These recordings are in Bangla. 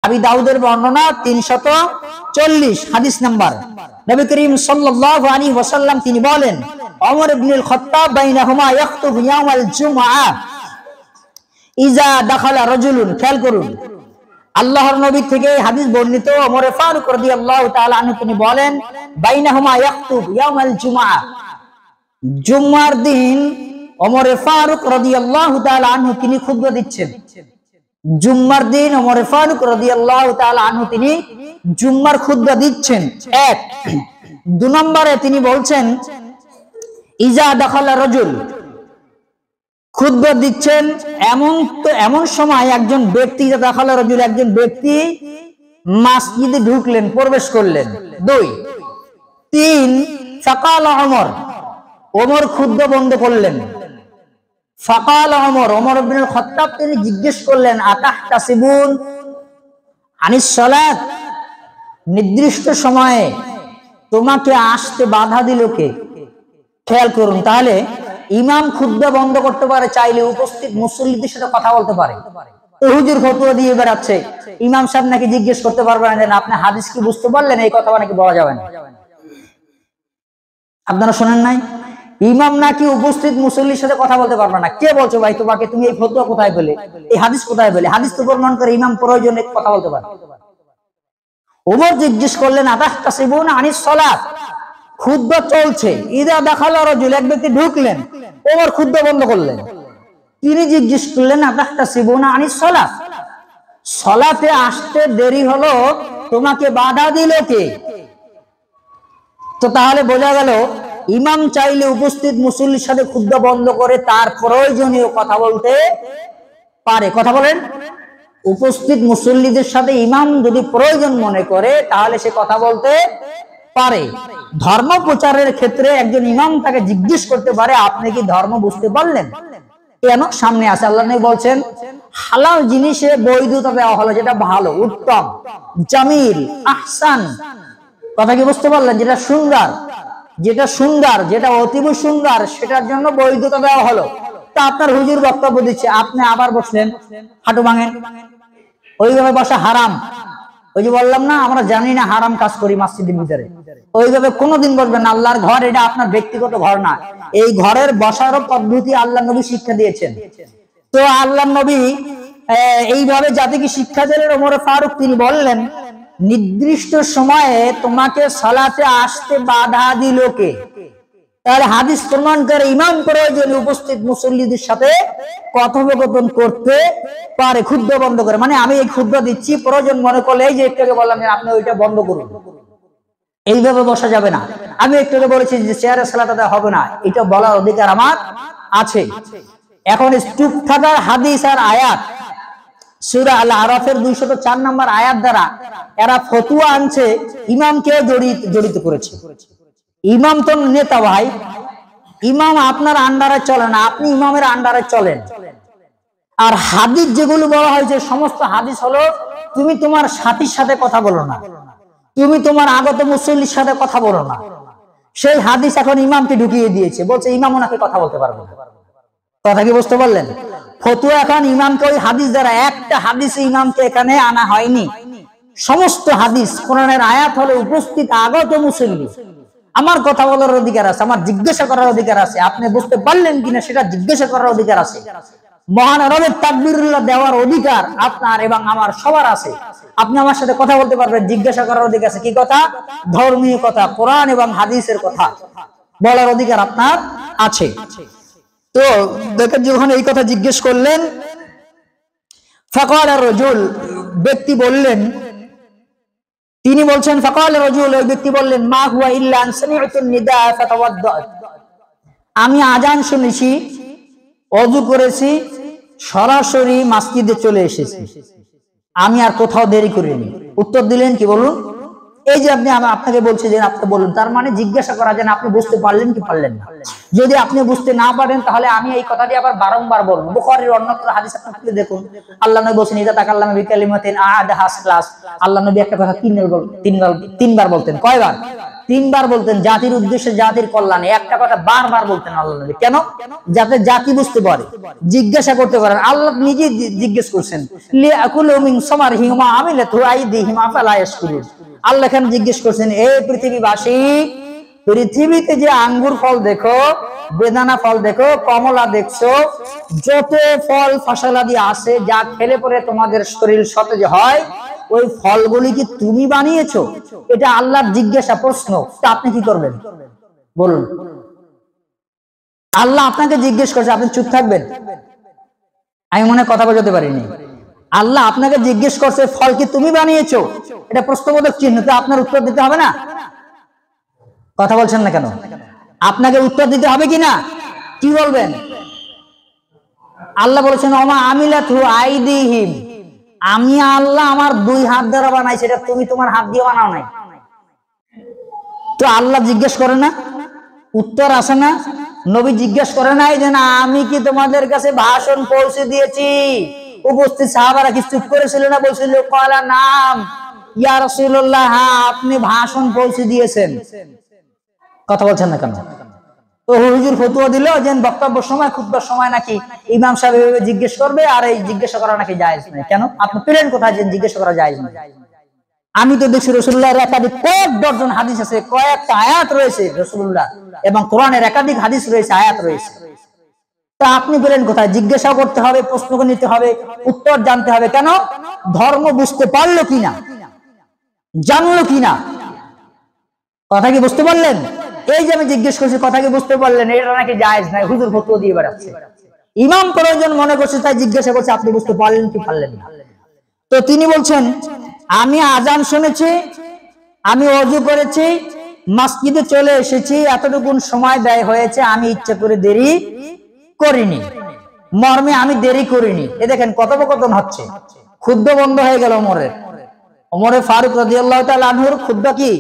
আবি দাউদের বর্ণনা 340 হাদিস নাম্বার। নবী করিম সাল্লাল্লাহু আলাইহি ওয়াসাল্লাম তিনি বলেন, ওমর ইবনুল খাত্তাব বাইনাহুমা ইয়াখতুবু ইয়াউমাল জুমআ ইজা দাখালা রাজুলুন। খেয়াল করুন, আল্লাহর নবী থেকে হাদিস বর্ণিত, ওমর ফারুক রাদিয়াল্লাহু তাআলা আনহু তিনি বলেন, বাইনাহুমা ইয়াখতুব ইয়াউমাল জুমআ, জুমার দিন ওমর ফারুক রাদিয়াল্লাহু তাআলা আনহু তিনি খুতবা দিচ্ছেন। জুম্মার দিন ওমর ফারুক রাদিয়াল্লাহু তাআলা আনহু তিনি জুম্মার খুতবা দিচ্ছেন। এক, দুই নম্বরে তিনি বলছেন ইজা দাখালা রাজুল, খুতবা দিচ্ছেন এমন সময় একজন ব্যক্তি, ইজা দাখালা রাজুল, একজন ব্যক্তি মসজিদে ঢুকলেন, প্রবেশ করলেন। দুই, তিন, ফাকালা ওমর খুতবা বন্ধ করলেন। ফাকাল ওমর ইবনুল খাত্তাব তিনি জিজ্ঞেস করলেন, আতাহতাসিবুন আনিস সালাত, নির্দিষ্ট সময়ে তোমাকে আসতে বাধা দিল কে? খেয়াল করুন, তাহলে ইমাম খুতবা বন্ধ করতে পারে, চাইলে উপস্থিত মুসল্লিদের সাথে কথা বলতে পারে। হুজুর ফতোয়া দিয়ে বেড়াচ্ছে, ইমাম সাহেব নাকি জিজ্ঞেস করতে পারবে না আপনি হাদিস কি বুঝতে পারলেন, এই কথা নাকি বলা যাবে না। আপনারা শোনেন নাই? ইমাম নাকি উপস্থিত মুসল্লির সাথে কথা বলতে পারবে না। কে বলছো ভাই তোমাকে, তুমি এই ফতোয়া কোথায় পেলে, এই হাদিস কোথায় পেলে? হাদিস তো প্রমাণ করে ইমাম প্রয়োজনে কথা বলতে পারে। ওমর জিজ্ঞেস করলেন, আতাহতাসিবুনা আনিস সালাত, খুতবা চলছে, ইজা দাখালা রাজুল, এক ব্যক্তি ঢুকলেন, ওমর খুতবা বন্ধ করলেন। তিনি জিজ্ঞেস করলেন, আতাহতাসিবুনা আনিস সালাত, সালাতে আসতে দেরি হলো, তোমাকে বাধা দিল কে? তো তাহলে বোঝা গেল ইমাম চাইলে উপস্থিত মুসল্লির সাথে খুতবা বন্ধ করে তার প্রয়োজনীয় কথা বলতে পারে। কথা বলেন, উপস্থিত মুসল্লিদের সাথে ইমাম যদি প্রয়োজন মনে করে তাহলে সে কথা বলতে পারে। ধর্ম প্রচারের ক্ষেত্রে একজন ইমাম তাকে জিজ্ঞেস করতে পারে, আপনি কি ধর্ম বুঝতে পারলেন? কেন? সামনে আছে, আল্লাহ নবী বলছেন, হালাল জিনিসে বৈধতা দেওয়া হলো, যেটা ভালো, উত্তম, জামিল, আহসান। কথা কি বুঝতে পারলেন? যেটা সুন্দর, যেটা অতীব সুন্দর, সেটার জন্য বৈধতা দেওয়া হলো। তা আপনার হুজুর বক্তব্য দিচ্ছে, আপনি আবার বসলেন, হাঁটু ভাঙেন, ওইভাবে বসা হারাম। ওই যে বললাম না, আমরা জানি না হারাম কাজ করি মসজিদের ভিতরে, ওইভাবে কোনোদিন বসবেন না। আল্লাহর ঘর এটা আপনার ব্যক্তিগত ঘর না, এই ঘরের বসারও পদ্ধতি আল্লাহ নবী শিক্ষা দিয়েছেন। তো আল্লাহ নবী এইভাবে জাতিকে শিক্ষা দিলেন। ওমর ফারুক তিনি বললেন, নির্দিষ্ট সময়ে তোমাকে সালাতে আসতে বাধা দিল কে? তাহলে হাদিস প্রমাণ করে ইমাম প্রয়োজনে উপস্থিত মুসল্লিদের সাথে কথোপকথন করতে পারে, খুতবা বন্ধ করে। মানে আমি এই খুতবা দিচ্ছি, প্রয়োজন মনে করলে, এই যে একটু আগে বললাম আপনি ওইটা বন্ধ করুন, এইভাবে বসা যাবে না। আমি একটু আগে বলেছি যে চেয়ারে সালাত আদায় হবে না, এটা বলার অধিকার আমার আছে। এখন চুপ থাকার হাদিস আর আয়াত, সূরা আল আরাফের 204 নম্বর আয়াত দ্বারা এরা ফতোয়া আনছে, ইমামকে জড়িত করেছে। ইমাম তো নেতা ভাই, ইমাম আপনার আন্ডারে চলে না, আপনি ইমামের আন্ডারে চলেন। আর হাদিস যেগুলো বলা হয়েছে, সমস্ত হাদিস হলো, তুমি তোমার সাথীর সাথে কথা বলো না, তুমি তোমার আগত মুসল্লির সাথে কথা বলো না। সেই হাদিস এখন ইমামকে ঢুকিয়ে দিয়েছে, বলছে ইমাম ওনাকে কথা বলতে পারবে না। কথা কি বুঝতে পারলেন? ফতোয়া এখন ইমামকে ওই হাদিস দ্বারা, একটা হাদিসে ইমামকে এখানে আনা হয়নি, সমস্ত হাদিস কোরআনের আয়াত হলে উপস্থিত আগত মুসল্লি, আমার কথা বলার অধিকার আছে, আমার জিজ্ঞাসা করার অধিকার আছে, আপনি বুঝতে পারলেন কিনা সেটা জিজ্ঞাসা করার অধিকার আছে, মহান রবের তাকবীরুল্লাহ দেওয়ার অধিকার আপনার এবং আমার সবার আছে। আপনি আমার সাথে কথা বলতে পারবেন, জিজ্ঞাসা করার অধিকার আছে। কি কথা? ধর্মীয় কথা, কোরআন এবং হাদিসের কথা বলার অধিকার আপনার আছে। তো দেখেন, যখন এই কথা জিজ্ঞেস করলেন, ফাকালা রাজুল, ব্যক্তি বললেন, তিনি বলছেন, ফাকালা রাজুল, ওই ব্যক্তি বললেন, মা হুয়া ইল্লা আন সামি'তুন নিদা ফাতাওয়াদ্দাত, আমি আজান শুনেছি, ওযু করেছি, সরাসরি মসজিদে চলে এসেছি, আমি আর কোথাও দেরি করিনি। উত্তর দিলেন কি? বলুন। এই যে আপনাকে বলছি যে আপনি বলুন, তার মানে জিজ্ঞাসা করা যেন আপনি বুঝতে পারলেন কি পারলেন না। যদি আপনি বুঝতে না পারেন তাহলে আমি এই কথাটি আবার বারংবার বলবো। বুখারীর অন্যত্র হাদিস আপনি দেখুন, আল্লাহ নবী বলেছেন, ইযা তাকাল্লামা বিকালিমাতিন আ'আদাহা সালাস, আল্লাহ নবী একটা কথা তিনবার বলতেন। কয়বার? 3 বার বলতেন জাতির উদ্দেশ্যে, জাতির কল্যাণে, একটা কথা বারবার বলতেন আল্লাহ নবী। কেন? যাতে জাতি বুঝতে পারে, জিজ্ঞাসা করতে পারেন। আল্লাহ নিজে জিজ্ঞেস করছেন, লিয়াকুলু মিন সামারিহি মা আমিলাতু আইদিহিম আফালা ইয়াশকুরুন। আল্লাহ এখানে জিজ্ঞেস করছেন, হে পৃথিবীবাসী, পৃথিবীতে যে আঙ্গুর ফল দেখো, বেদানা ফল দেখো, কমলা দেখছো, যত ফল ফসলাদি আছে, যা খেলে পরে তোমাদের শরীর সতেজ হয়, ওই ফলগুলি কি তুমি বানিয়েছো? এটা আল্লাহর জিজ্ঞাসা, প্রশ্ন। তা আপনি কি করবেন বলুন? আল্লাহ আপনাকে জিজ্ঞেস করছে, আপনি চুপ থাকবেন? আমি মনে কথা বোঝাতে পারিনি। আল্লাহ আপনাকে জিজ্ঞেস করছে, ফল কি তুমি বানিয়েছো? এটা প্রশ্নবোধক চিহ্ন, তো আপনার উত্তর দিতে হবে না? কথা বলছেন না কেন? আপনাকে উত্তর দিতে হবে কিনা? কি বলবেন? আল্লাহ বলেছেন, ওমা আমিলাতু আইদিহিম, আমি আল্লাহ আমার 2 হাত দ্বারা বানাইছি, এটা তুমি তোমার হাত দিয়ে বানাও নাই। তো আল্লাহ জিজ্ঞেস করে না? উত্তর আসে না? নবী জিজ্ঞেস করে নাই যে না আমি কি তোমাদের কাছে ভাষণ পৌঁছে দিয়েছি? উপস্থিত সাহাবারা কি চুপ করেছিল না? বলছিল ক্বালা নাম ইয়া রাসূলুল্লাহ, হ্যাঁ আপনি ভাষণ পৌঁছে দিয়েছেন। কথা বলছেন না কেন? তো হুজুর ফতোয়া দিল যে বক্তব্যের সময়, খুতবার সময় নাকি ইমাম সাহেব এভাবে জিজ্ঞেস করবে, আর এই জিজ্ঞাসা করা নাকি জায়েজ নয়। কেন? আপনি পেলেন কোথায় যে জিজ্ঞাসা করা জায়েজ নয়? আমি তো দেখছি রাসূলুল্লাহর একাধিক কয়েক ডজন হাদিস আছে, কয়েকটা আয়াত রয়েছে রাসূলুল্লাহ, এবং কোরআনের একাধিক হাদিস রয়েছে, আয়াত রয়েছে। তা আপনি পেলেন কোথায়? জিজ্ঞাসা করতে হবে, প্রশ্ন নিতে হবে, উত্তর জানতে হবে। কেন? ধর্ম বুঝতে পারলো কিনা, জানলো কিনা। কথা কি বুঝতে পারলেন? এই যে আমি জিজ্ঞেস করছি, কথা কি বুঝতে পারলেন? এটা নাকি জায়েজ নাই, হুজুর ফতোয়া দিয়ে বেড়াচ্ছে। ইমাম প্রয়োজন মনে করছে তাই জিজ্ঞাসা করছে, আপনি বুঝতে পারলেন কি পারলেন না? তো তিনি বলছেন, আমি আজান শুনেছি, আমি ওযু করেছি, মসজিদে চলে এসেছি, এতটুকুন সময় ব্যয় হয়েছে, আমি ইচ্ছা করে দেরি করিনি, মর্মে আমি দেরি করিনি। এ দেখেন কথোপকথন হচ্ছে, খুতবা বন্ধ হয়ে গেল ওমরের। ওমরে ফারুক রাদিয়াল্লাহু তাআলা আনহুর খুতবা কি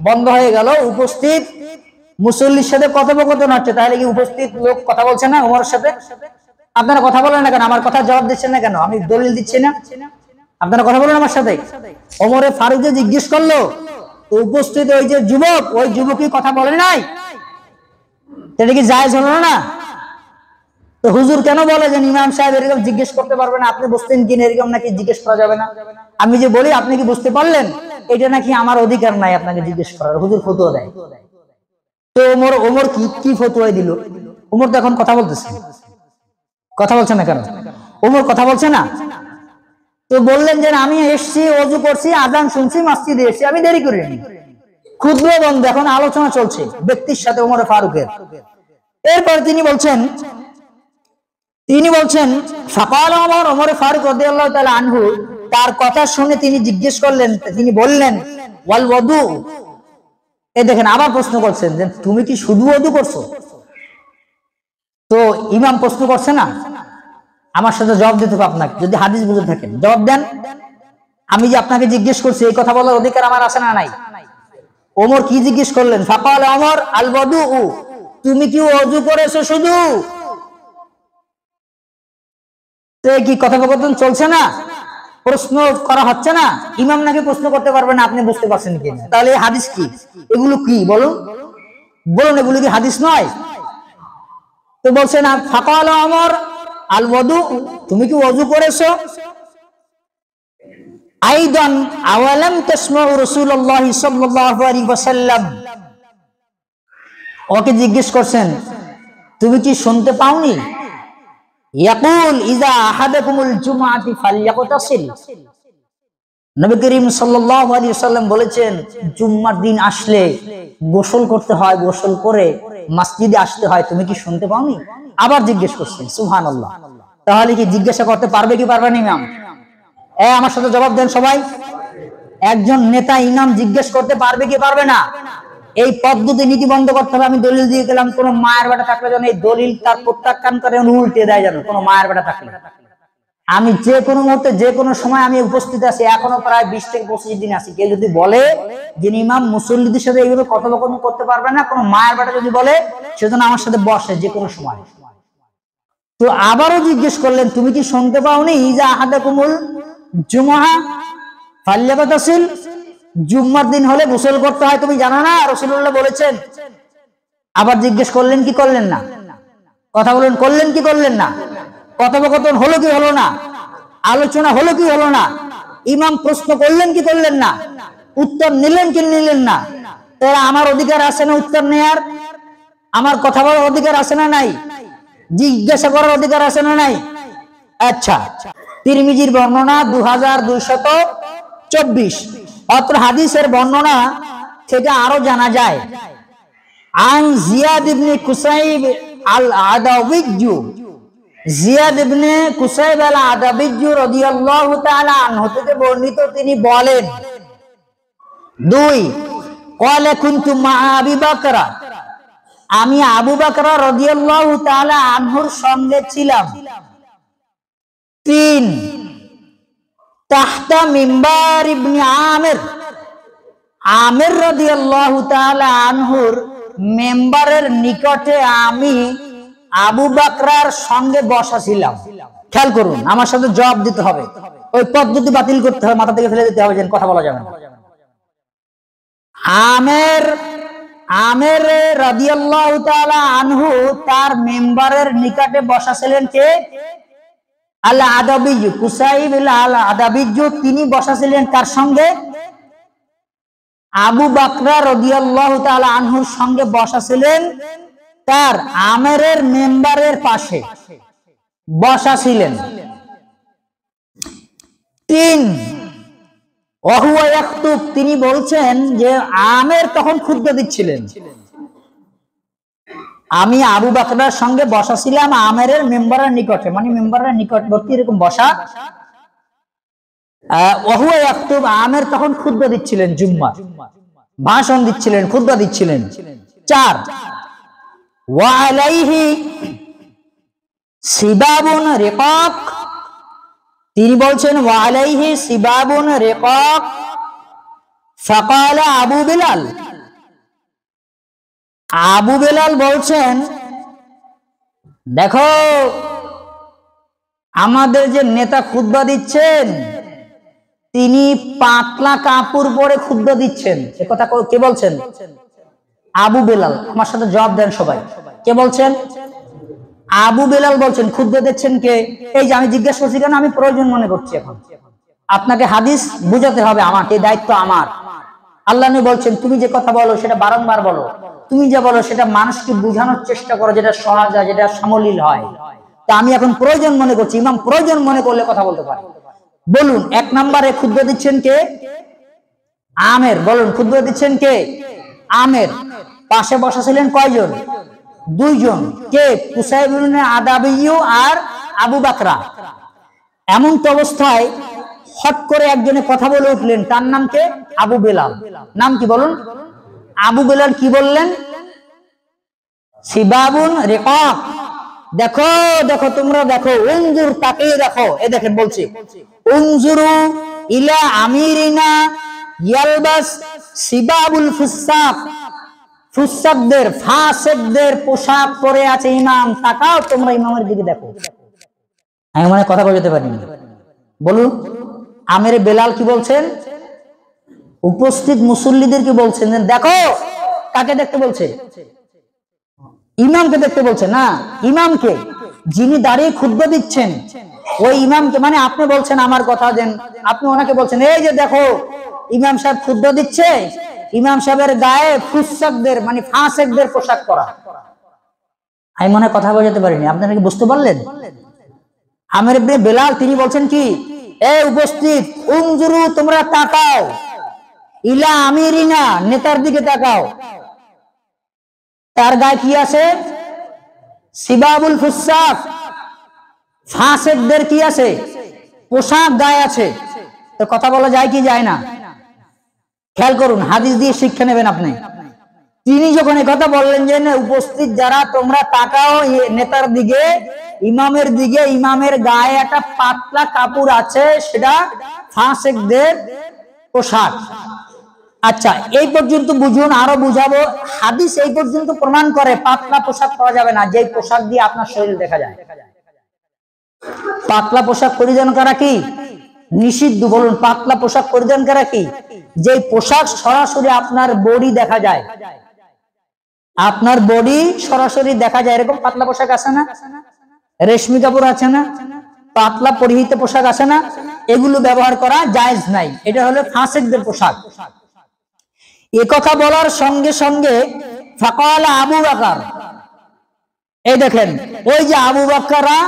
বন্ধ হয়ে গেল? উপস্থিত মুসল্লির সাথে কথোপকথন হচ্ছে, তাহলে কি উপস্থিত লোক কথা বলছে না ওমরের সাথে? আপনারা কথা বলেন না কেন? আমার কথা জবাব দিচ্ছেন না কেন? আমি দলিল দিচ্ছি না, আপনারা কথা বলেন আমার সাথে। ওমরে ফারুক যে জিজ্ঞেস করলো, উপস্থিত ওই যে যুবক, ওই যুবকই কথা বলে নাই, এটা কি জায়েজ হলো না? তো হুজুর কেন বলে যে ইমাম সাহেব এরকম জিজ্ঞেস করতে পারবে না, আপনি বুঝতেন কিনা এরকম নাকি জিজ্ঞেস করা যাবে না? আমি যে বলি আপনি কি বুঝতে পারলেন, এটা নাকি আমার অধিকার নাই আপনাকে জিজ্ঞেস করার, হুজুর ফতোয়া দেয়। তো ওমর কি ফতোয়া দিল? ওমর তো এখন কথা বলতেছে, কথা বলছে না কেন? ওমর কথা বলছে না? তো বললেন যে আমি এসছি, ওযু করছি, আজান শুনছি, মসজিদে এসেছি, আমি দেরি করিনি। খুতবা বন্ধ, এখন আলোচনা চলছে ব্যক্তির সাথে ওমর ফারুকের। এরপর তিনি বলছেন ফাকাল ওমর ফারুক রাদিয়াল্লাহু তাআলা আনহু, তার কথা শুনে তিনি জিজ্ঞেস করলেন, তিনি বললেন ওয়াল ওযু। এই দেখেন আবার প্রশ্ন করছেন যে তুমি কি শুধু ওযু করছো? তো ইমাম প্রশ্ন করছে না, আমার সাথে জবাব দিতে হবে আপনাকে, যদি হাদিস বুঝে থাকেন জবাব দেন। আমি যে আপনাকে জিজ্ঞেস করছি, এই কথা বলার অধিকার আমার আছে না নাই? ওমর কি জিজ্ঞেস করলেন? ফাকাল ওমর আল ওযু, তুমি কি ওযু করেছো শুধু? তো কি কথোপকথন চলছে না? প্রশ্ন করা হচ্ছে না? ইমাম নাকি প্রশ্ন করতে পারবে না, আপনি বুঝতে পারছেন কিনা? তাহলে এই হাদিস কি? এগুলো কি বলুন, এগুলো কি হাদিস নয়? তো বলছেন ফাকাল ওমর আল ওযু, তুমি কি ওযু করেছো? আইদান আওয়ালাম তাসমাউ রাসূলুল্লাহ সাল্লাল্লাহু আলাইহি ওয়াসাল্লাম, ওকে জিজ্ঞেস করছেন তুমি কি শুনতে পাওনি? ইয়াকুল ইযা আহাদাকুমুল জুমআতি ফালইয়াকতাসিল, নবী করিম সাল্লাল্লাহু আলাইহি ওয়াসাল্লাম বলেছেন জুম্মার দিন আসলে গোসল করতে হয়, গোসল করে মসজিদে আসতে হয়, তুমি কি শুনতে পাওনি? আবার জিজ্ঞেস করছেন, সুবহানাল্লাহ। তাহলে কি জিজ্ঞাসা করতে পারবে কি পারবে না ইমাম? আমার সাথে জবাব দেন সবাই। একজন নেতা ইমাম জিজ্ঞেস করতে পারবে কি পারবে না? এই পদ্ধতি নীতি বন্ধ করতে হবে। আমি দলিল দিয়ে গেলাম, কোন মায়ের বেটা থাকলে যেন এই দলিল তার প্রত্যাখ্যান করে উল্টে দেয়, যেন কোন মায়ের বেটা থাকলে। আমি যে কোনো মুহূর্তে যে কোনো সময় আমি উপস্থিত আছি, এখনো প্রায় 20 থেকে 25 দিন আছি। কেউ যদি বলে যে ইমাম মুসল্লিদের সাথে এইভাবে কথোপকথন করতে পারবে না, কোন মায়ের বেটা যদি বলে, সেজন্য আমার সাথে বসে যে কোনো সময়। তো আবারও জিজ্ঞেস করলেন তুমি কি শুনতে পাওনি? ইজা আহাদাকুমুল জুমআ ফালইয়াকতাসিল, জুম্মার দিন হলে গোসল করতে হয়, তুমি জানো না? রাসূলুল্লাহ বলেছেন। আবার জিজ্ঞেস করলেন কি করলেন না? কথা বলেন, করলেন কি করলেন না? কথোপকথন হলো কি হলো না? আলোচনা হলো কি হলো না? ইমাম প্রশ্ন করলেন কি করলেন না? উত্তর নিলেন কি নিলেন না? তাহলে আমার অধিকার আছে না উত্তর নেয়ার? আমার কথা বলার অধিকার আছে না নাই? জিজ্ঞাসা করার অধিকার আছে না নাই? আচ্ছা, তিরমিজির বর্ণনা 2224। অত্র হাদিসের বর্ণনা থেকে আরো জানা যায়, আন জিয়াদ ইবনে কুসাইব আল আদাবিয়্যু, জিয়াদ ইবনে কুসাইব আল আদাবিয়্যু রাদিয়াল্লাহু তাআলা আনহু থেকে বর্ণিত, তিনি বলেন, 2 ক্বালা কুনতু মা আবি বকর, আমি আবু বকর রাদিয়াল্লাহু তাআলা আনহুর সঙ্গে ছিলাম। 3 তাহতা মিম্বার ইবনে আমির, আমির রাদিয়াল্লাহু তাআলা আনহুর মেম্বারের নিকটে আমি আবু বকরের সঙ্গে বসা ছিলাম। খেয়াল করুন, আমার সাথে জবাব দিতে হবে, ওই পদ্ধতি বাতিল করতে হবে, মাথা থেকে ফেলে দিতে হবে, যেন কথা বলা যাবে না। আমির রাদিয়াল্লাহু তাআলা আনহু তার মেম্বারের নিকটে বসা ছিলেন কে? আল আদাবিয়্যু, কুসাইব আল আদাবিয়্যু, তিনি বসা ছিলেন কার সঙ্গে? আবু বকর রাদিয়াল্লাহু তাআলা আনহুর সঙ্গে বসা ছিলেন, তার আমিরের মেম্বারের পাশে বসা ছিলেন। 3 ওয়াহুয়া ইয়াখতুব, তিনি বলছেন যে আমির তখন খুতবা দিচ্ছিলেন। আমি আবু বকরের সঙ্গে বসা ছিলাম আমিরের মেম্বারের নিকটে, মানে মেম্বারের নিকটবর্তী এরকম বসা। ওয়াহুয়া ইয়াখতুব, আমির তখন খুতবা দিচ্ছিলেন, জুম্মা ভাষণ দিচ্ছিলেন, খুতবা দিচ্ছিলেন। 4 ওয়া আলাইহি সিবাবুন রিকাক, তিনি বলছেন ওয়া আলাইহি সিবাবুন রিকাক, ফাকালা আবু বিলাল, আবু বিলাল বলছেন, দেখো আমাদের যে নেতা খুতবা দিচ্ছেন, তিনি পাতলা কাপড় পরে খুতবা দিচ্ছেন। এ কথা কে বলছেন? আবু বিলাল। আমার সাথে জবাব দেন সবাই, কে বলছেন? আবু বিলাল বলছেন। খুতবা দিচ্ছেন কে? এই যে আমি জিজ্ঞেস করছি কেন, আমি প্রয়োজন মনে করছি, এখন আপনাকে হাদিস বুঝাতে হবে, আমাকে দায়িত্ব আমার। আল্লাহ নবী বলছেন, তুমি যে কথা বলো সেটা বারংবার বলো, তুমি যা বলো সেটা মানুষকে বোঝানোর চেষ্টা করো, যেটা সহজ হয়, যেটা সামলীল হয়। তা আমি এখন প্রয়োজন মনে করছি, ইমাম প্রয়োজন মনে করলে কথা বলতে পারে। বলুন, 1 নম্বরে খুতবা দিচ্ছেন কে? আমির। বলুন, খুতবা দিচ্ছেন কে? আমির। পাশে বসা ছিলেন কয়জন? 2 জন। কে? কুসাইব ইবনে আদাবিয়্যু আর আবু বকর। এমন তো অবস্থায় হট করে একজনে কথা বলে উঠলেন, তার নাম কে? আবু বিলাল। নাম কি বলুন? আবু বিলাল কি বললেন? সিবাবুন রিকাক, দেখো দেখো, তোমরা দেখো, উনজুর, তাকিয়ে দেখো। এ দেখেন বলছি, উনজুরু ইলা আমিরিনা ইয়ালবাস সিবাবুল ফুসাক, ফুসাকদের, ফাসিকদের পোশাক পরে আছে ইমাম, তাকাও তোমরা ইমামের দিকে দেখো। আমি মানে কথা বলতে পারিনি। বলুন, আমির বেলাল কি বলছেন? উপস্থিত মুসল্লিদের কি বলছেন? দেখো। কাকে দেখতে বলছে? ইমামকে দেখতে বলছে না, ইমামকে, যিনি দাঁড়িয়ে খুতবা দিচ্ছেন, ওই ইমামকে। মানে আপনি বলছেন আমার কথা, দেন আপনি ওনাকে বলছেন, এই যে দেখো ইমাম সাহেব খুতবা দিচ্ছে, ইমাম সাহেবের গায়ে ফুসাকদের, মানে ফাসিকদের পোশাক পরা। আমি মনে কথা বোঝাতে পারিনি, আপনারা কি বুঝতে পারলেন? আমির ইবনে বেলাল তিনি বলছেন কি, এই উপস্থিত, উনজুরু, তোমরা তাকাও, ইলা আমিরিনা, নেতার দিকে তাকাও, তার গায়ে কি আছে? সিবাবুল ফুসাক, ফাসিকদের কি আছে? পোশাক গায়ে আছে। তো কথা বলা যায় কি যায় না? খেয়াল করুন, হাদিস দিয়ে শিক্ষা নেবেন আপনি। তিনি যখন এই কথা বললেন যে উপস্থিত যারা, তোমরা তাকাও নেতার দিকে, ইমামের দিকে, ইমামের গায়ে একটা পাতলা কাপড় আছে, সেটা ফাসিকদের পোশাক। আচ্ছা, এই পর্যন্ত বুঝুন, আরো বুঝাবো। হাদিস এই পর্যন্ত প্রমাণ করে পাতলা পোশাক পাওয়া যাবে না, যে পোশাক দিয়ে আপনার শরীর দেখা যায়। পাতলা পোশাক পরিধান করা কি নিষিদ্ধ। বলুন, পাতলা পোশাক পরিধান করা কি? যে পোশাক সরাসরি আপনার বডি দেখা যায়, আপনার বডি সরাসরি দেখা যায়, এরকম পাতলা পোশাক আছে না? রেশমি কাপড় আছে না? পাতলা পরিহিত পোশাক আছে না? এগুলো ব্যবহার করা জায়েজ নাই। এটা হলো ফাসিকদের পোশাক। এ কথা বলার সঙ্গে সঙ্গে ফাকালা আবু বকর, এই দেখেন, ওই যে আবু বকররা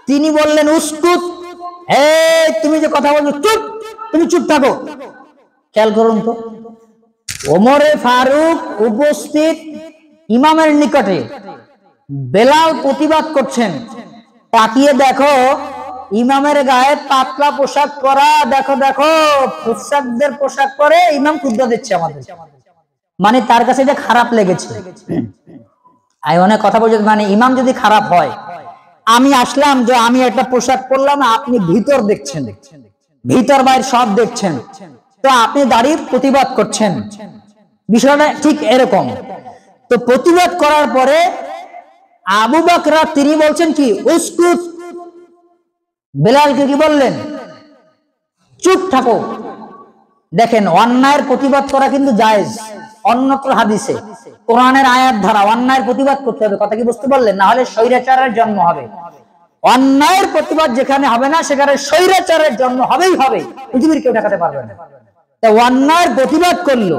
তিনি বললেন, উসকুত, এই তুমি যে কথা বলছো, চুপ, তুমি চুপ থাকো। খেয়াল করুন তো, ওমরে ফারুক উপস্থিত ইমামের নিকটে, বেলাল প্রতিবাদ করছেন। তাকিয়ে দেখো ইমামের গায়ে পাতলা পোশাক পরা, দেখো দেখো ফুসাকদের পোশাক পরে ইমাম খুতবা দিচ্ছে আমাদের। মানে তার কাছে এটা খারাপ লেগেছে। অনেক কথা বলছে, মানে ইমাম যদি খারাপ হয়, আমি আসলাম যে আমি একটা পোশাক পরলাম, আপনি ভিতর দেখছেন, ভিতর বাইরে সব দেখছেন, তো আপনি দাঁড়িয়ে প্রতিবাদ করছেন। বিষয়টা ঠিক এরকম। তো প্রতিবাদ করার পরে আবু বকর তিনি বলছেন কি, উসকুত। বেলালকে কি বললেন? চুপ থাকো। দেখেন, অন্যায়ের প্রতিবাদ করা কিন্তু জায়েজ। অন্যত্র হাদিসে, কোরআনের আয়াত ধারা, অন্যায়ের প্রতিবাদ করতে হবে। কথা কি বুঝতে পারলেন? না হলে স্বৈরাচারের জন্ম হবে। অন্যায়ের প্রতিবাদ যেখানে হবে না, সেখানে স্বৈরাচারের জন্ম হবেই হবে। পৃথিবীর কেউ ঠেকাতে পারবে না। তা অন্যায়ের প্রতিবাদ করলো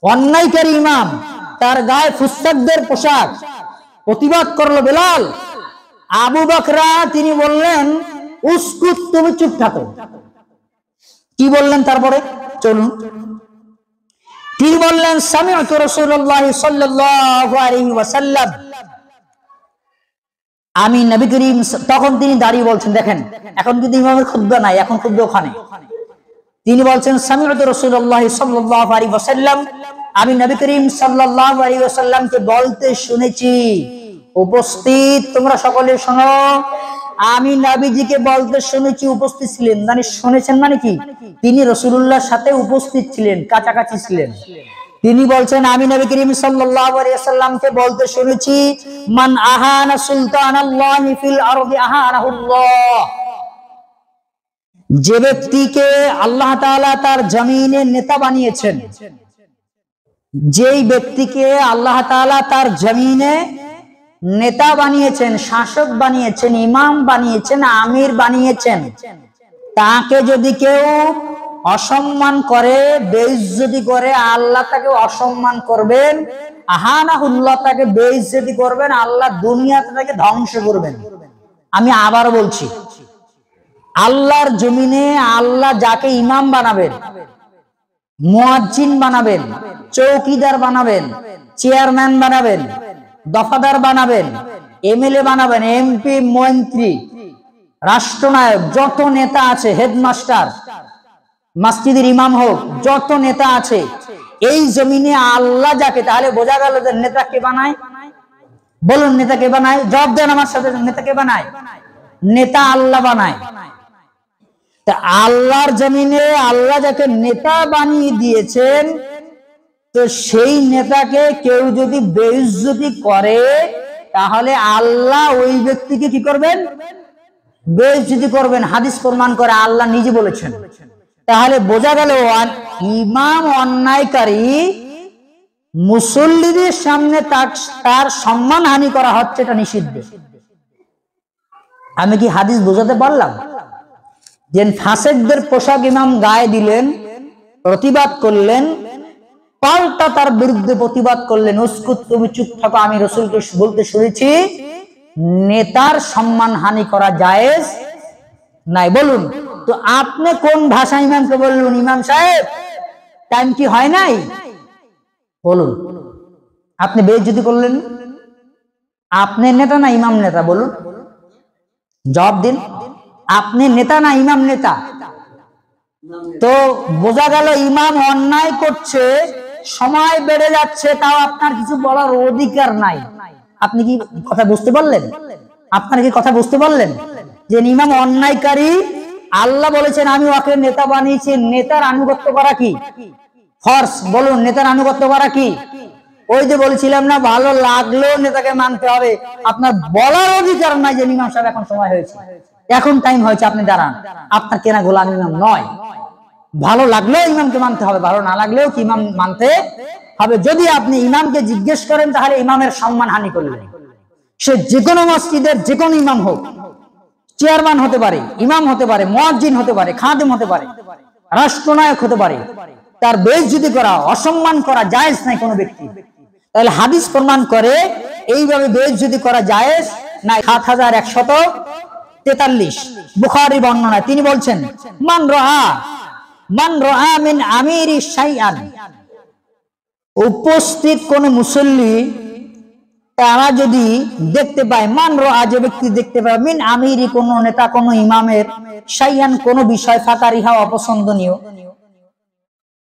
অন্যায়কারী ইমাম, তার গায়ে ফুসাকদের পোশাক, প্রতিবাদ করলো বেলাল। আবু বকর তিনি বললেন, উসকুত, তুমি চুপ থাকো। কি বললেন তারপরে? চলুন। তিনি বললেন, সামি'তু রাসূলুল্লাহ সাল্লাল্লাহু আলাইহি ওয়াসাল্লাম, আমি নবী করিম, তখন তিনি দাঁড়িয়ে বলছেন, দেখেন এখন কিন্তু ইমামের খুতবা নাই, এখন খুতবা ওখানে। তিনি বলছেন, সামি'তু রাসূলুল্লাহ সাল্লাল্লাহু আলাইহি ওয়াসাল্লাম, আমি নবী করিম সাল্লাল্লাহু আলাইহি ওয়াসাল্লামকে বলতে শুনেছি। উপস্থিত তোমরা সকলে শোনো, আমি নবীজিকে বলতে শুনেছি। উপস্থিত ছিলেন মানে শুনেছেন মানে কি? তিনি রাসূলুল্লাহর সাথে উপস্থিত ছিলেন, কাছাকাছি ছিলেন। তিনি বলছেন, আমি নবী করিম সাল্লাল্লাহু আলাইহি ওয়াসাল্লামকে বলতে শুনেছি, মান আহানা সুলতানাল্লাহি ফিল আরদি আহানাহুল্লাহ, যে ব্যক্তিকে আল্লাহ তাআলা তার জমিনে নেতা বানিয়েছেন, যেই ব্যক্তিকে আল্লাহ তাআলা তার জমিনে নেতা বানিয়েছেন, শাসক বানিয়েছেন, ইমাম বানিয়েছেন, আমির বানিয়েছেন, তাকে যদি কেউ অসম্মান করে, বেইজ্জতি করে, আল্লাহ তাকে অসম্মান করবেন। আহানাহুল্লাহ, তাকে বেইজ্জতি করবেন, আল্লাহ দুনিয়াতে তাকে ধ্বংস করবেন। আমি আবার বলছি, আল্লাহর জমিনে আল্লাহ যাকে ইমাম বানাবেন, মুয়াজ্জিন বানাবেন, চৌকিদার বানাবেন, চেয়ারম্যান বানাবেন, দফাদার বানাবেন, এমএলএ বানাবেন, এমপি, মন্ত্রী, রাষ্ট্রনায়ক, যত নেতা আছে, হেডমাস্টার, মসজিদের ইমাম হোক, যত নেতা আছে এই জমিনে আল্লাহ যাকে, তাহলে বোঝা গেল যে নেতা কে বানায়? বলুন, নেতা কে বানায়? জবাব দেন আমার সাথে, নেতা কে বানায়? নেতা আল্লাহ বানায়। তা আল্লাহর জমিনে আল্লাহ যাকে নেতা বানিয়ে দিয়েছেন, তো সেই নেতাকে কেউ যদি বেইজ্জতি করে, তাহলে আল্লাহ ওই ব্যক্তিকে কি করবেন? বেইজ্জতি করবেন। হাদিস প্রমাণ করে, আল্লাহ নিজে বলেছেন। তাহলে বোঝা গেল ইমাম অন্যায়কারী, মুসল্লিদের সামনে তার সম্মান হানি করা হচ্ছে, এটা নিষিদ্ধ। আমি কি হাদিস বোঝাতে পারলাম? যে ফাসিকদের পোশাক ইমাম গায়ে দিলেন, প্রতিবাদ করলেন, পাল্টা তার বিরুদ্ধে প্রতিবাদ করলেন, উসকুত, তুমি চুপ থাকো, আমি রাসূলকে বলতে শুনেছি নেতার সম্মান হানি করা জায়েজ নাই। বলুন তো, আপনি কোন ভাষা ইমামকে বললেন, ইমাম সাহেব টাইম কি হয় নাই? বলুন, আপনি বেইজ্জতি করলেন। আপনি নেতা না ইমাম নেতা? বলুন, জবাব দিন। আপনি নেতা না ইমাম নেতা? তো বোঝা গেল ইমাম অন্যায় করছে, সময় বেড়ে যাচ্ছে, তাও আপনার কিছু বলার অধিকার নাই। আপনি কি কথা বুঝতে পারলেন? আপনার কি কথা বুঝতে পারলেন যে ইমাম অন্যায়কারী, আল্লাহ বলেছেন আমি ওকে নেতা বানিয়েছি। নেতার আনুগত্য করা কি ফরজ? বলুন, নেতার আনুগত্য করা কি? ওই যে বলেছিলাম না, ভালো লাগলেও নেতাকে মানতে হবে। আপনার বলার অধিকার নাই যে ইমাম সাহেব এখন সময় হয়েছে, এখন টাইম হয়েছে, আপনি দাঁড়ান। আপনার কেনা গোলাম ইমাম নয়। ভালো লাগলেও ইমামকে মানতে হবে, ভালো না লাগলেও কি ইমাম মানতে হবে। যদি আপনি ইমামকে জিজ্ঞেস করেন তাহলে ইমামের সম্মান হানি করলেন। সে যে কোনো মসজিদের যে কোনো ইমাম হোক, চেয়ারম্যান হতে পারে, ইমাম হতে পারে, মুয়াজ্জিন হতে পারে, খাদেম হতে পারে, রাষ্ট্রনায়ক হতে পারে, তার বেইজ্জতি করা, অসম্মান করা জায়েজ নাই কোনো ব্যক্তি। তাহলে হাদিস প্রমাণ করে এইভাবে বেইজ্জতি করা জায়েজ নাই। 7143 বুখারী বর্ণনা, তিনি বলছেন মান রাআ মিন আমিরি শাইআন, উপস্থিত কোন মুসল্লি তারা যদি দেখতে পায়, মান রাআ যে ব্যক্তি দেখতে পায়, মিন আমিরি কোন নেতা কোন ইমামের, শাইআন কোন বিষয়, ফাকারিহা অপছন্দনীয়,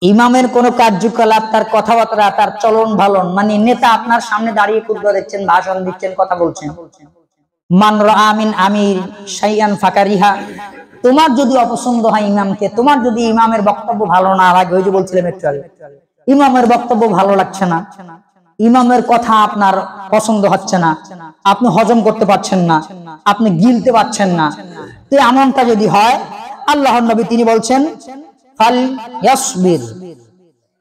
ইমামের কোন কার্যকলাপ, তার কথাবার্তা, তার চলন ভালন, মানে নেতা আপনার সামনে দাঁড়িয়ে খুতবা দিচ্ছেন, ভাষণ দিচ্ছেন, কথা বলছেন, মান রাআ মিন আমির শাইআন ফাকারিহা, তোমার যদি অপছন্দ হয় ইমামকে, তোমার যদি ইমামের বক্তব্য ভালো না লাগে, ওই যে বলছিলাম একটু আগে, ইমামের বক্তব্য ভালো লাগছে না, ইমামের কথা আপনার পছন্দ হচ্ছে না, আপনি হজম করতে পারছেন না, আপনি গিলতে পারছেন না, তো এমনটা যদি হয়, আল্লাহর নবী তিনি বলছেন ফাল ইয়াসবির,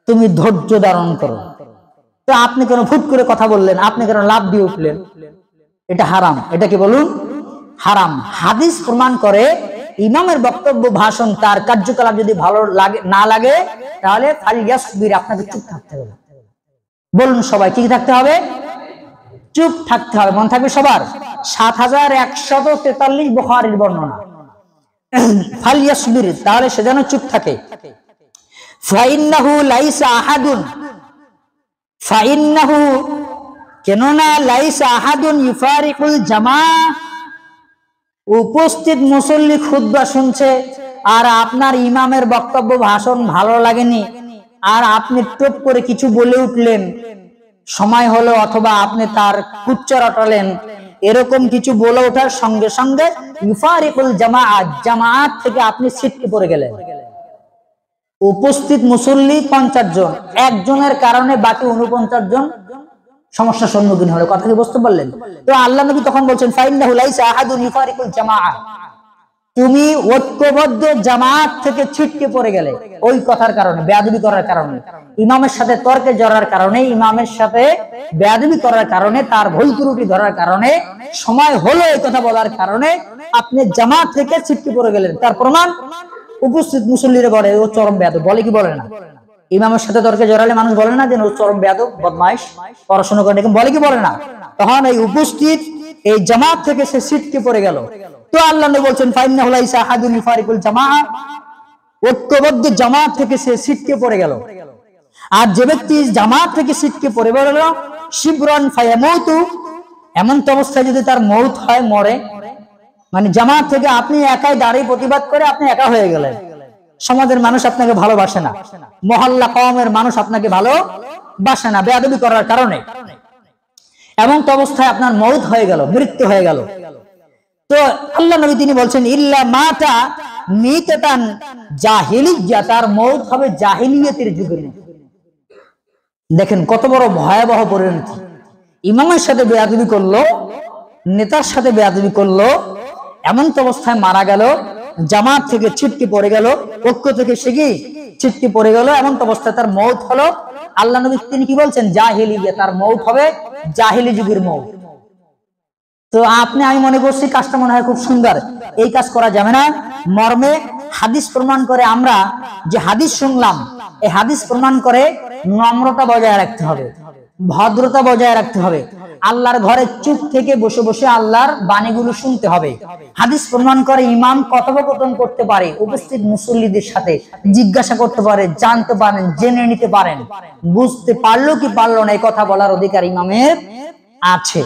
তুমি ধৈর্য ধারণ করো। তো আপনি কেন ফুট করে কথা বললেন, আপনি কেন লাভ দিয়ে উঠলেন, এটা হারাম। এটা কি বলুন? হারাম। হাদিস প্রমাণ করে ইমামের বক্তব্য, ভাষণ, তার কার্যকলাপ যদি ভালো লাগে না লাগে, তাহলে ফাল ইয়াসবির, আপনাকে চুপ থাকতে হবে। বলুন সবাই, কি থাকতে হবে? চুপ থাকতে হবে। মন থাকবে সবার? 7143 বুখারীর বর্ণনা, ফাল ইয়াসবির, তাহলে সে যেন চুপ থাকে। ফাইন্নাহু লাইসা আহাদুন, ফাইন্নাহু, কেননা, লাইসা আহাদুন ইউফারিকুল জামাআহ, উপস্থিত মুসল্লি খুতবা শুনছে আর আপনার ইমামের বক্তব্য, ভাষণ ভালো লাগেনি, আর আপনি টপ করে কিছু বলে উঠলেন, সময় হলো, অথবা আপনি তার কুচ্চা রটালেন, এরকম কিছু বলে ওঠার সঙ্গে সঙ্গে ইউফারিকুল জামাআত, জামাআত থেকে আপনি ছিটকে পড়ে গেলেন। উপস্থিত মুসল্লি 50 জন, একজনের কারণে বাকি 49 জন সমস্যার সম্মুখীন হলো। কথা কি বুঝতে পারলেন? তো আল্লাহ নবী তখন বলছেন ফাইন্নাহু লাইসা আহাদুন ইউফারিকুল জামাআহ, তুমি ঐক্যবদ্ধ জামাত থেকে ছিটকে পড়ে গেলে, ওই কথার কারণে, বেয়াদবি করার কারণে, ইমামের সাথে তর্কে জড়ার কারণে, ইমামের সাথে বেয়াদবি করার কারণে, তার ভুল ত্রুটি ধরার কারণে, সময় হলো এই কথা বলার কারণে আপনি জামাত থেকে ছিটকে পড়ে গেলেন। তার প্রমাণ উপস্থিত মুসল্লিরা বলে ও চরম বেয়াদব, বলে কি বলে না? ইমামের সাথে তর্কে জড়ালে মানুষ বলে না যে ও চরম বেয়াদব, বদমাইশ, পড়াশোনা করে, বলে কি বলে না? তখন এই উপস্থিত এই জামাত থেকে সে ছিটকে পড়ে গেল। তো আল্লাহ নবী বলছেন ফাইন্নাহু লাইসা আহাদুন ইউফারিকুল জামাআহ, ঐক্যবদ্ধ জামাত থেকে সে ছিটকে পড়ে গেল। আর যে ব্যক্তি জামাত থেকে ছিটকে পড়ে গেল, শিবরান ফায়ামুতু, এমন তো অবস্থায় যদি তার মউত হয়, মরে, মানে জামাত থেকে আপনি একাই দাঁড়িয়ে প্রতিবাদ করে আপনি একা হয়ে গেলেন, সমাজের মানুষ আপনাকে ভালোবাসে না, মহল্লা কওমের মানুষ আপনাকে ভালোবাসে না বেয়াদবি করার কারণে, এমন তো অবস্থায় আপনার মউত হয়ে গেল, মৃত্যু হয়ে গেল। তো আল্লাহ নবী তিনি বলছেন ইল্লা মাতা মিতাতান জাহিলিয়্যা, তার মউত হবে জাহিলিয়তের যুগের। দেখেন কত বড় ভয়াবহ পরিণতি। ইমামের সাথে বেয়াদবি করলো, নেতার সাথে বেয়াদবি করলো, এমন তো অবস্থায় মারা গেল, জামাত থেকে ছিটকে পড়ে গেল, পক্ষ থেকে সে কি ছিটকে পড়ে গেল, এমন তো অবস্থায় তার মউত হলো। আল্লাহ নবী তিনি কি বলছেন? জাহিলিয়্যা, তার মউত হবে জাহিলি যুগের মউত। তো আপনি, আমি মনে করছি কাজটা মনে হয় খুব সুন্দর, এই কাজ করা যাবে না। মর্মে হাদিস প্রমাণ করে, আমরা যে হাদিস শুনলাম, এই হাদিস প্রমাণ করে নম্রতা বজায় রাখতে হবে, ভদ্রতা বজায় রাখতে হবে, আল্লাহর ঘরে চুপ থেকে বসে বসে আল্লাহর বাণীগুলো শুনতে হবে। হাদিস প্রমাণ করে ইমাম কথোপকথন করতে পারে, উপস্থিত মুসল্লিদের সাথে জিজ্ঞাসা করতে পারে, জানতে পারেন, জেনে নিতে পারেন, বুঝতে পারলো কি পারলো না, এই কথা বলার অধিকার ইমামের আছে।